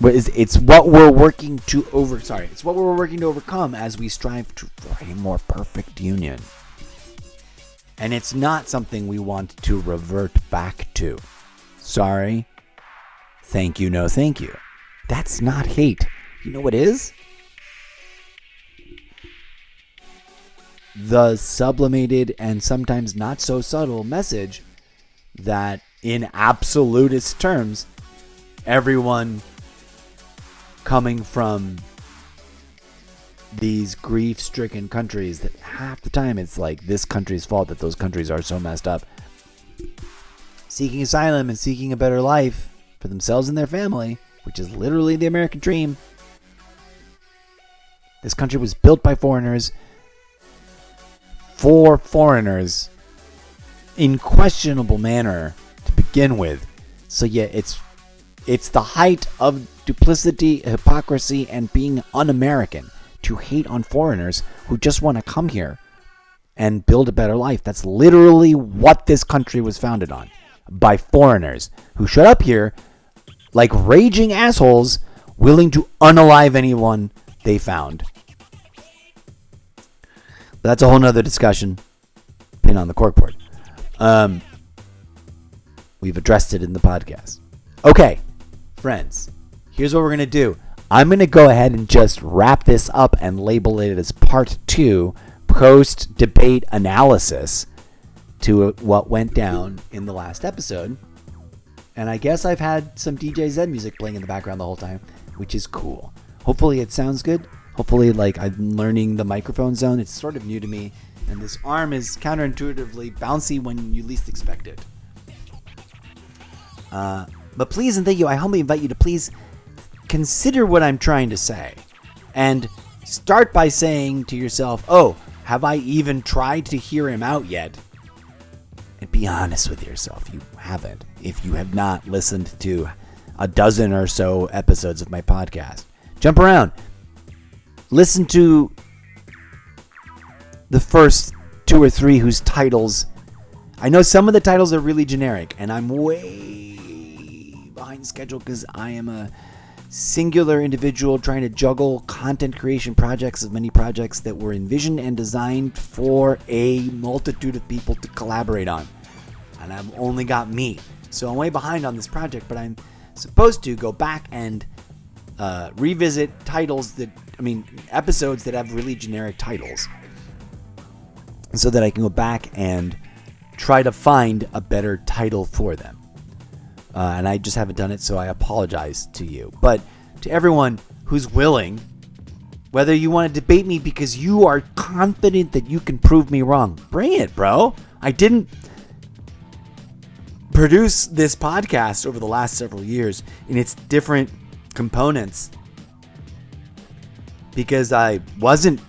It's what we're working to It's what we're working to overcome as we strive for a more perfect union. And it's not something we want to revert back to. Sorry. Thank you, no thank you. That's not hate. You know what is? The sublimated and sometimes not so subtle message that in absolutist terms, everyone coming from these grief-stricken countries, that half the time it's like this country's fault that those countries are so messed up, seeking asylum and seeking a better life for themselves and their family, which is literally the American dream. This country was built by foreigners for foreigners in questionable manner to begin with. So yeah, it's the height of duplicity, hypocrisy, and being un-American to hate on foreigners who just want to come here and build a better life. That's literally what this country was founded on, by foreigners who showed up here like raging assholes, willing to unalive anyone they found. But that's a whole nother discussion. Pin on the corkboard. We've addressed it in the podcast. Okay, friends, here's what we're going to do. I'm going to go ahead and just wrap this up and label it as part 2, post-debate analysis to what went down in the last episode. And I guess I've had some DJ Zed music playing in the background the whole time, which is cool. Hopefully it sounds good. Hopefully, like, I'm learning the microphone zone. It's sort of new to me. And this arm is counterintuitively bouncy when you least expect it. But please and thank you. I humbly invite you to please consider what I'm trying to say. And start by saying to yourself, oh, have I even tried to hear him out yet? And be honest with yourself. You haven't. If you have not listened to a dozen or so episodes of my podcast. Jump around. Listen to the first 2 or 3 whose titles... I know some of the titles are really generic, and I'm way behind schedule because I am a singular individual trying to juggle content creation projects, as many projects that were envisioned and designed for a multitude of people to collaborate on. And I've only got me. So I'm way behind on this project, but I'm supposed to go back and revisit episodes that have really generic titles, so that I can go back and try to find a better title for them. And I just haven't done it, so I apologize to you. But to everyone who's willing, whether you want to debate me because you are confident that you can prove me wrong, bring it, bro. I didn't produce this podcast over the last several years in its different components because I wasn't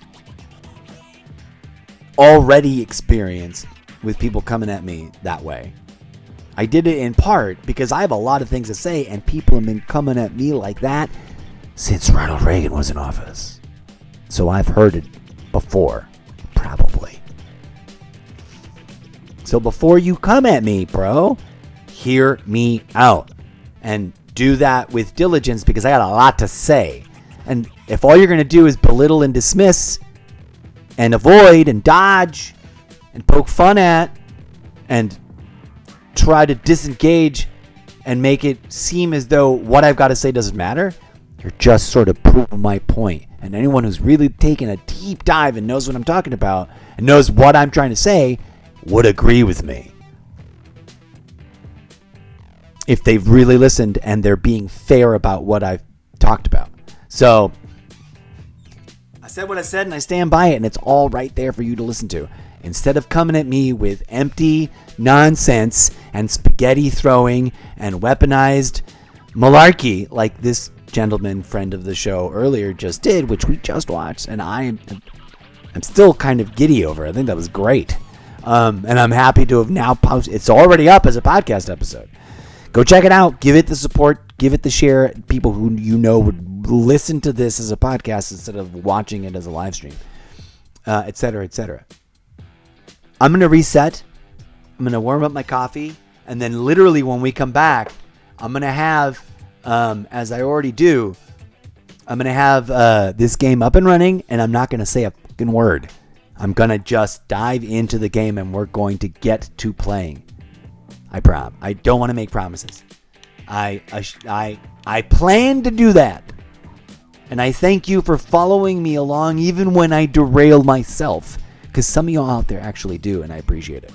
already experienced with people coming at me that way. I did it in part because I have a lot of things to say, and people have been coming at me like that since Ronald Reagan was in office. So I've heard it before, probably. So before you come at me, bro, hear me out. And do that with diligence because I got a lot to say. And if all you're going to do is belittle and dismiss and avoid and dodge and poke fun at and try to disengage and make it seem as though what I've got to say doesn't matter, you're just sort of proving my point. And anyone who's really taken a deep dive and knows what I'm talking about and knows what I'm trying to say would agree with me. If they've really listened and they're being fair about what I've talked about. So I said what I said, and I stand by it, and it's all right there for you to listen to. Instead of coming at me with empty nonsense and spaghetti throwing and weaponized malarkey like this gentleman friend of the show earlier just did, which we just watched, and I'm still kind of giddy over. I think that was great. And I'm happy to have now posted. It's already up as a podcast episode. Go check it out. Give it the support. Give it the share. People who you know would listen to this as a podcast instead of watching it as a live stream, et cetera, et cetera. I'm going to reset. I'm going to warm up my coffee. And then literally when we come back, I'm going to have, as I already do, I'm going to have this game up and running, and I'm not going to say a fucking word. I'm going to just dive into the game, and we're going to get to playing. I don't want to make promises. I plan to do that. And I thank you for following me along even when I derail myself. Because some of y'all out there actually do, and I appreciate it.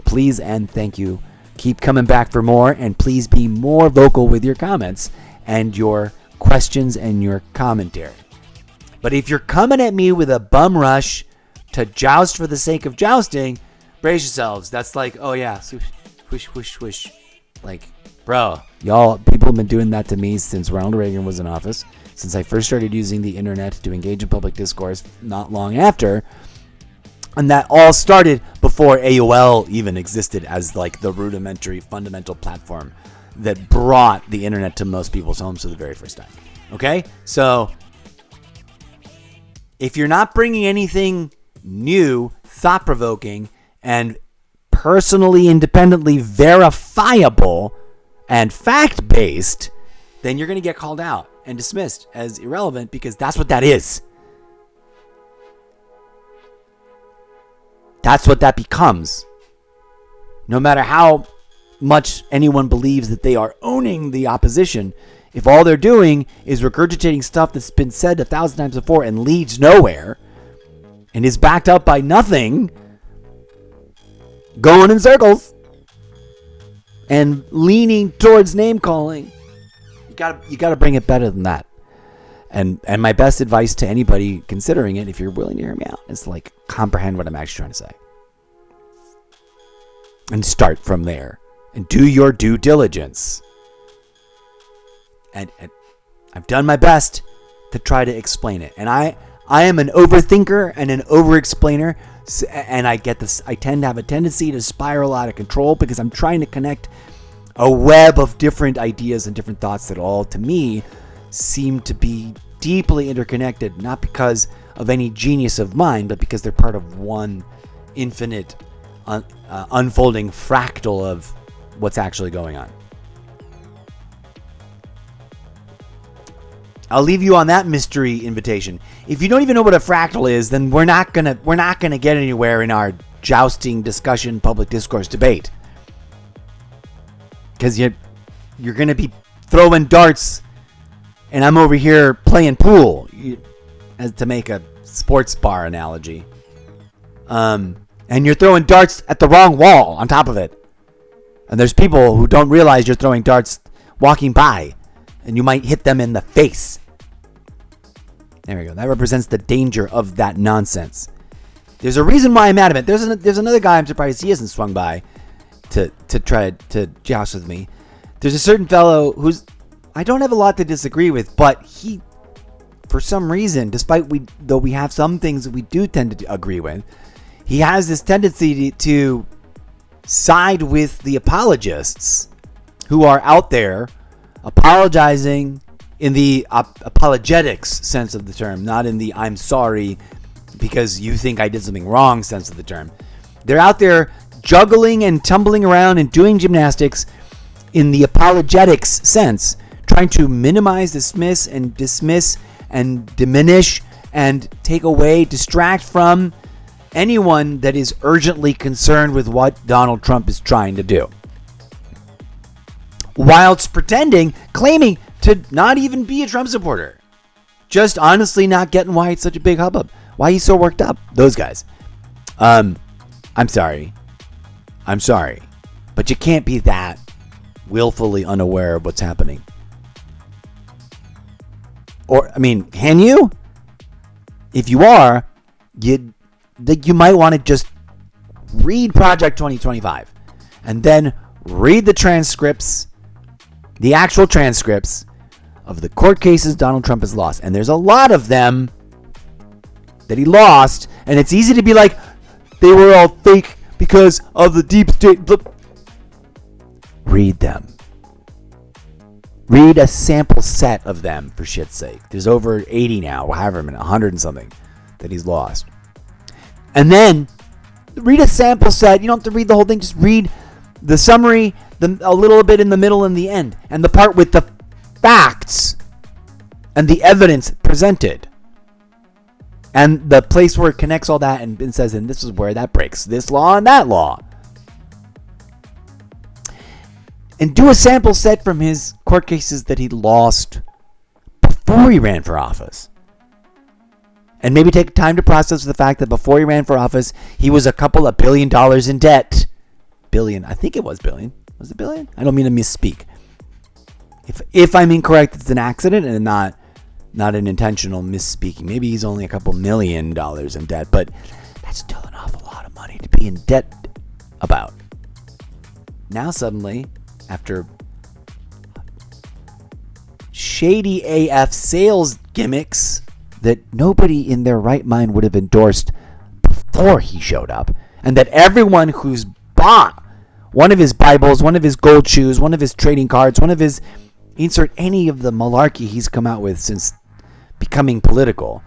Please and thank you. Keep coming back for more, and please be more vocal with your comments and your questions and your commentary. But if you're coming at me with a bum rush to joust for the sake of jousting, brace yourselves. That's like, oh yeah, whoosh, whoosh, whoosh. Like, bro, y'all, people have been doing that to me since Ronald Reagan was in office, since I first started using the internet to engage in public discourse not long after. And that all started before AOL even existed as like the rudimentary fundamental platform that brought the internet to most people's homes for the very first time. Okay? So if you're not bringing anything new, thought-provoking, and personally, independently verifiable and fact-based, then you're going to get called out and dismissed as irrelevant, because that's what that is. That's what that becomes. No matter how much anyone believes that they are owning the opposition, if all they're doing is regurgitating stuff that's been said 1,000 times before and leads nowhere and is backed up by nothing, going in circles and leaning towards name calling, you gotta bring it better than that. And my best advice to anybody considering it, if you're willing to hear me out, is like comprehend what I'm actually trying to say. And start from there. And do your due diligence. And I've done my best to try to explain it. And I am an overthinker and an over-explainer. And I get this. I tend to have a tendency to spiral out of control because I'm trying to connect a web of different ideas and different thoughts that all, to me, seem to be deeply interconnected, not because of any genius of mine, but because they're part of one infinite unfolding fractal of what's actually going on. I'll leave you on that mystery invitation. If you don't even know what a fractal is, then we're not gonna get anywhere in our jousting, discussion, public discourse debate, because you're gonna be throwing darts. And I'm over here playing pool, as to make a sports bar analogy. And you're throwing darts at the wrong wall on top of it. And there's people who don't realize you're throwing darts walking by, and you might hit them in the face. There we go. That represents the danger of that nonsense. There's a reason why I'm adamant. There's another guy I'm surprised he hasn't swung by to try to joust with me. There's a certain fellow who's I don't have a lot to disagree with, but he, for some reason, despite though we have some things that we do tend to agree with, he has this tendency to side with the apologists who are out there apologizing in the apologetics sense of the term, not in the I'm sorry because you think I did something wrong sense of the term. They're out there juggling and tumbling around and doing gymnastics in the apologetics sense, trying to minimize, dismiss and diminish and take away, distract from anyone that is urgently concerned with what Donald Trump is trying to do, whilst claiming to not even be a Trump supporter, just honestly not getting why it's such a big hubbub, why he's so worked up. Those guys. I'm sorry, but you can't be that willfully unaware of what's happening. Or, I mean, can you? If you are, you might want to just read Project 2025 and then read the transcripts, the actual transcripts of the court cases Donald Trump has lost. And there's a lot of them that he lost. And it's easy to be like, they were all fake because of the deep state. Look, read them. Read a sample set of them, for shit's sake. There's over 80 now, however many, 100 and something that he's lost. And then read a sample set. You don't have to read the whole thing. Just read the summary, a little bit in the middle and the end, and the part with the facts and the evidence presented. And the place where it connects all that and says, and this is where that breaks this law and that law. And do a sample set from his court cases that he lost before he ran for office. And maybe take time to process the fact that before he ran for office, he was a couple of $1 billion in debt. Billion. I think it was billion. Was it billion? I don't mean to misspeak. If I'm incorrect, it's an accident and not an intentional misspeaking. Maybe he's only a couple $1 million in debt, but that's still an awful lot of money to be in debt about. Now suddenly, after shady AF sales gimmicks that nobody in their right mind would have endorsed before he showed up, and that everyone who's bought one of his Bibles, one of his gold shoes, one of his trading cards, one of his insert any of the malarkey he's come out with since becoming political,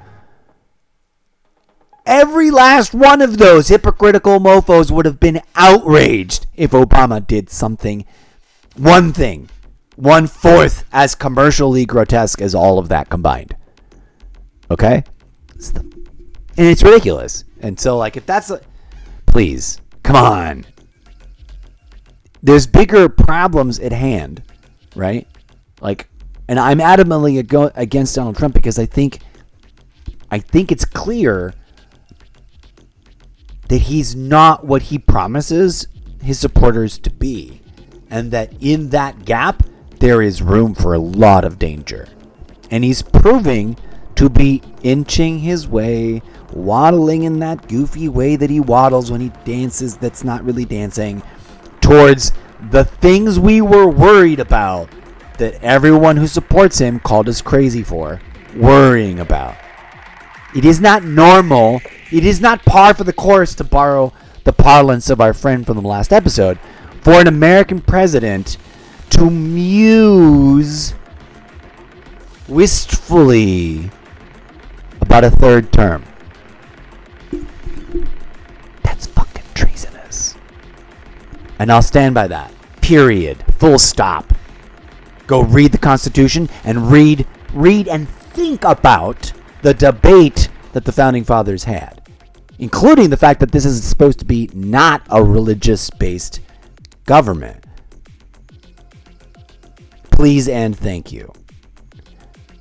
every last one of those hypocritical mofos would have been outraged if Obama did something, one thing, 1/4 as commercially grotesque as all of that combined. Okay? And it's ridiculous. And so, like, if that's... please, come on. There's bigger problems at hand, right? Like, and I'm adamantly against Donald Trump because I think it's clear that he's not what he promises his supporters to be. And that in that gap, there is room for a lot of danger. And he's proving to be inching his way, waddling in that goofy way that he waddles when he dances that's not really dancing, towards the things we were worried about that everyone who supports him called us crazy for worrying about. It is not normal. It is not par for the course, to borrow the parlance of our friend from the last episode, for an American president to muse wistfully about a third term. That's fucking treasonous. And I'll stand by that. Period. Full stop. Go read the Constitution and read and think about the debate that the Founding Fathers had, including the fact that this is supposed to be not a religious-based government. Please and thank you.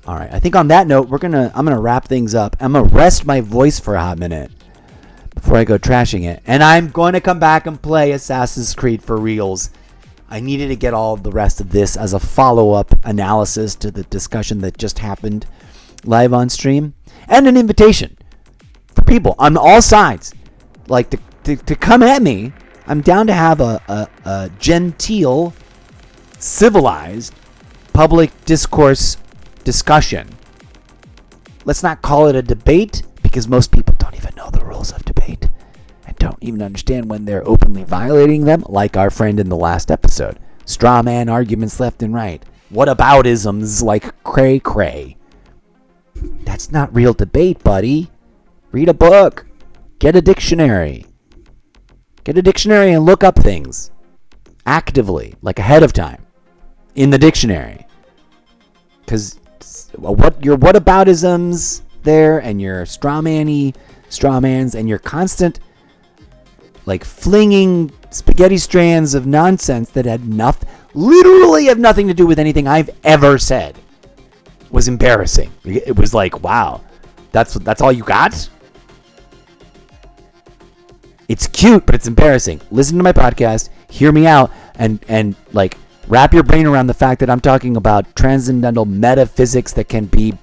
All right, I think on that note, I'm gonna wrap things up. I'm gonna rest my voice for a hot minute before I go trashing it, and I'm going to come back and play Assassin's Creed for reals. I needed to get all the rest of this as a follow-up analysis to the discussion that just happened live on stream, and an invitation for people on all sides, like to come at me. I'm down to have a genteel, civilized, public discourse discussion. Let's not call it a debate, because most people don't even know the rules of debate and don't even understand when they're openly violating them, like our friend in the last episode. Straw man arguments left and right. Whataboutisms like cray-cray. That's not real debate, buddy. Read a book. Get a dictionary. Get a dictionary and look up things actively, like ahead of time, in the dictionary. Because your whataboutisms there, and your straw mans, and your constant, like, flinging spaghetti strands of nonsense that had literally have nothing to do with anything I've ever said, was embarrassing. It was like, wow, that's all you got? It's cute, but it's embarrassing. Listen to my podcast, hear me out, and like, wrap your brain around the fact that I'm talking about transcendental metaphysics that can be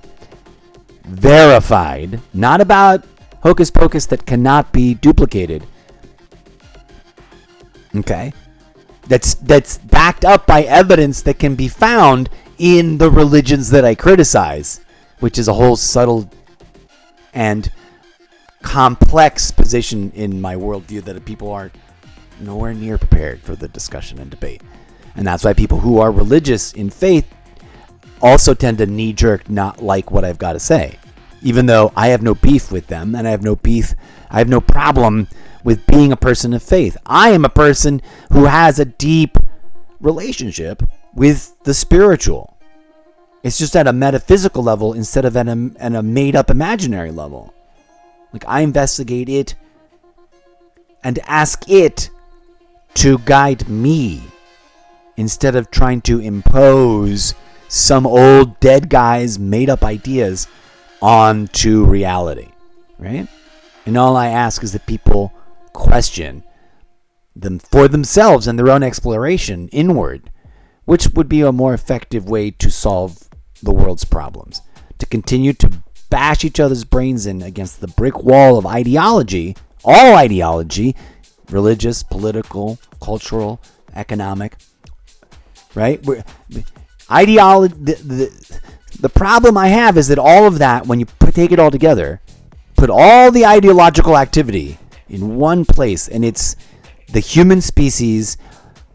verified, not about hocus pocus that cannot be duplicated. Okay? That's backed up by evidence that can be found in the religions that I criticize, which is a whole subtle and complex position in my worldview that people aren't nowhere near prepared for the discussion and debate. And that's why people who are religious in faith also tend to knee-jerk not like what I've got to say, even though I have no beef with them, and I have no problem with being a person of faith. I am a person who has a deep relationship with the spiritual. It's just at a metaphysical level instead of at a made-up imaginary level. Like, I investigate it and ask it to guide me instead of trying to impose some old dead guy's made-up ideas onto reality, right? And all I ask is that people question them for themselves and their own exploration inward, which would be a more effective way to solve the world's problems. To continue to bash each other's brains in against the brick wall of ideology, all ideology, religious, political, cultural, economic, right? Ideology. The problem I have is that all of that, when you take it all together, put all the ideological activity in one place, and it's the human species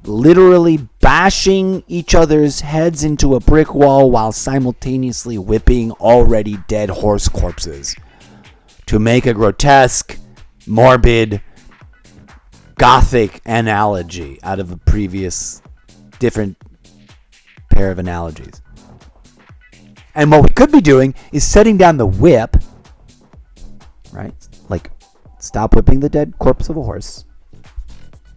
literally bashing each other's heads into a brick wall while simultaneously whipping already dead horse corpses to make a grotesque, morbid, gothic analogy out of a previous different pair of analogies. And what we could be doing is setting down the whip, right? Like, stop whipping the dead corpse of a horse.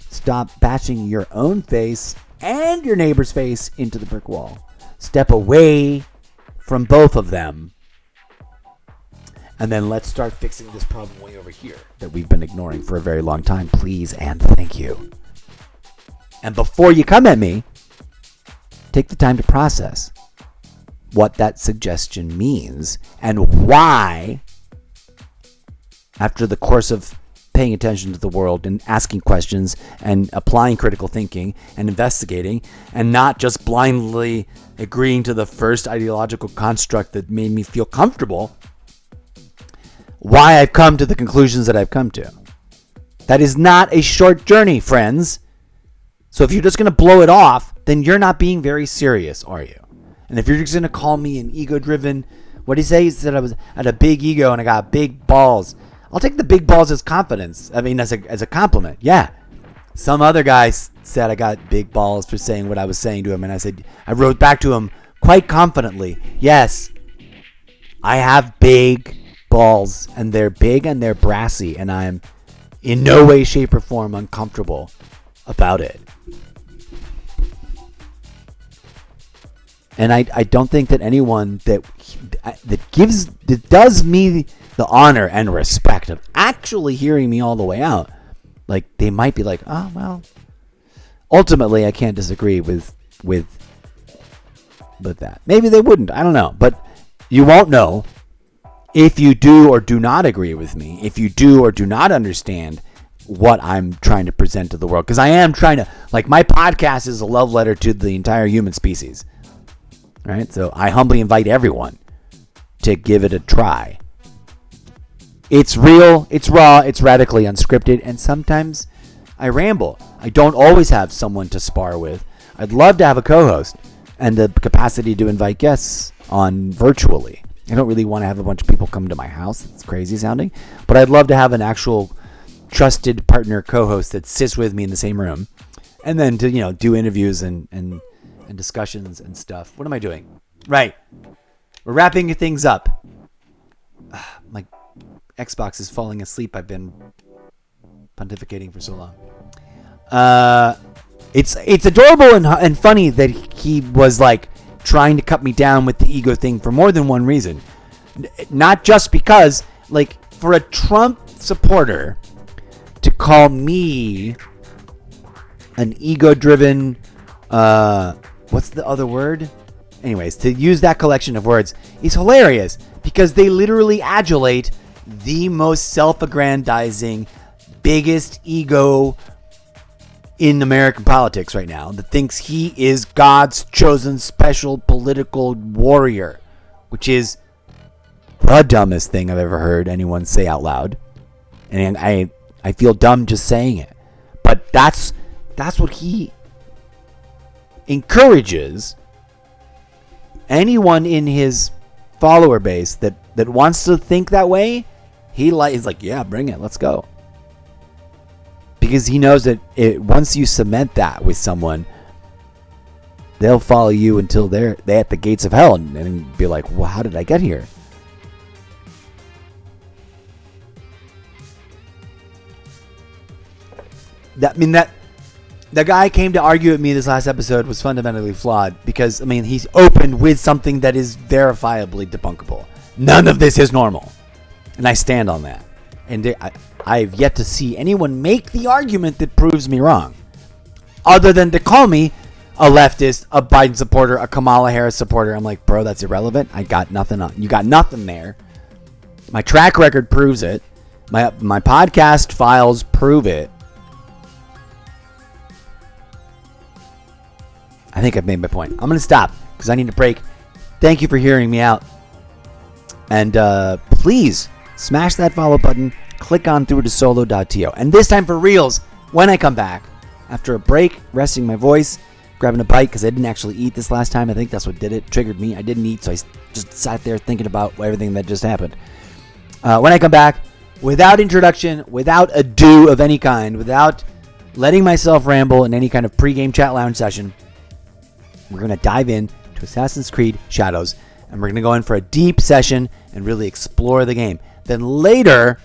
Stop bashing your own face and your neighbor's face into the brick wall. Step away from both of them. And then let's start fixing this problem way over here that we've been ignoring for a very long time. Please and thank you. And before you come at me, take the time to process what that suggestion means and why, after the course of paying attention to the world and asking questions and applying critical thinking and investigating and not just blindly agreeing to the first ideological construct that made me feel comfortable, why I've come to the conclusions that I've come to. That is not a short journey, friends. So if you're just going to blow it off, then you're not being very serious, are you? And if you're just going to call me an ego-driven, what did he say? He said I had a big ego and I got big balls. I'll take the big balls as confidence. I mean, as a compliment. Yeah. Some other guy said I got big balls for saying what I was saying to him. And I wrote back to him quite confidently. Yes, I have big balls, and they're big and they're brassy, and I'm in no way, shape, or form uncomfortable about it. And I don't think that anyone that does me the honor and respect of actually hearing me all the way out, like, they might be like, oh, well, ultimately I can't disagree with that. Maybe they wouldn't. I don't know. But you won't know if you do or do not agree with me, if you do or do not understand what I'm trying to present to the world. Because I am trying to, like, my podcast is a love letter to the entire human species. Right? So I humbly invite everyone to give it a try. It's real, it's raw, it's radically unscripted, and sometimes I ramble. I don't always have someone to spar with. I'd love to have a co-host and the capacity to invite guests on virtually. I don't really want to have a bunch of people come to my house. It's crazy sounding. But I'd love to have an actual trusted partner co-host that sits with me in the same room. And then to, do interviews and discussions and stuff. What am I doing? Right. We're wrapping things up. My Xbox is falling asleep. I've been pontificating for so long. It's adorable and funny that he was like trying to cut me down with the ego thing for more than one reason. Not just because, like, for a Trump supporter to call me an ego-driven, what's the other word? Anyways, to use that collection of words is hilarious because they literally adulate the most self-aggrandizing, biggest ego in American politics right now that thinks he is God's chosen special political warrior, which is the dumbest thing I've ever heard anyone say out loud. And I feel dumb just saying it. But that's what he encourages anyone in his follower base that wants to think that way. He's like, yeah, bring it, let's go. Because he knows that once you cement that with someone, they'll follow you until they're at the gates of hell and be like, well, how did I get here? That the guy came to argue with me this last episode was fundamentally flawed because, he's opened with something that is verifiably debunkable. None of this is normal. And I stand on that. And I've yet to see anyone make the argument that proves me wrong. Other than to call me a leftist, a Biden supporter, a Kamala Harris supporter. I'm like, bro, that's irrelevant. I got nothing on. You got nothing there. My track record proves it. My podcast files prove it. I think I've made my point. I'm going to stop because I need a break. Thank you for hearing me out. And please smash that follow button. Click on through to solo.to. And this time for reals, when I come back, after a break, resting my voice, grabbing a bite because I didn't actually eat this last time. I think that's what did it. Triggered me. I didn't eat, so I just sat there thinking about everything that just happened. When I come back, without introduction, without ado of any kind, without letting myself ramble in any kind of pregame chat lounge session, we're going to dive in to Assassin's Creed Shadows, and we're going to go in for a deep session and really explore the game. Then later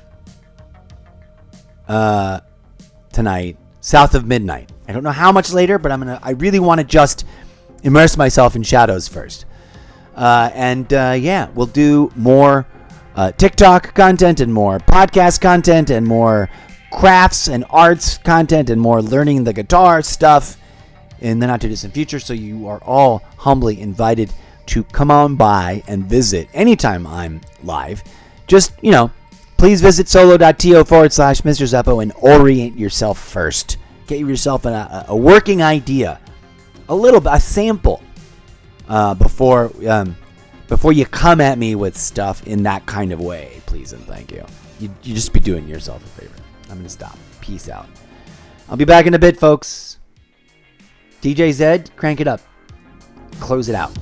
tonight, south of midnight. I don't know how much later, but I really want to just immerse myself in Shadows first. We'll do more TikTok content and more podcast content and more crafts and arts content and more learning the guitar stuff in the not too distant future. So you are all humbly invited to come on by and visit anytime I'm live. Just, please visit solo.to/Mr. Zeppo and orient yourself first. Get yourself a working idea, a sample, before you come at me with stuff in that kind of way, please and thank you. You just be doing yourself a favor. I'm going to stop. Peace out. I'll be back in a bit, folks. DJ Zed, crank it up. Close it out.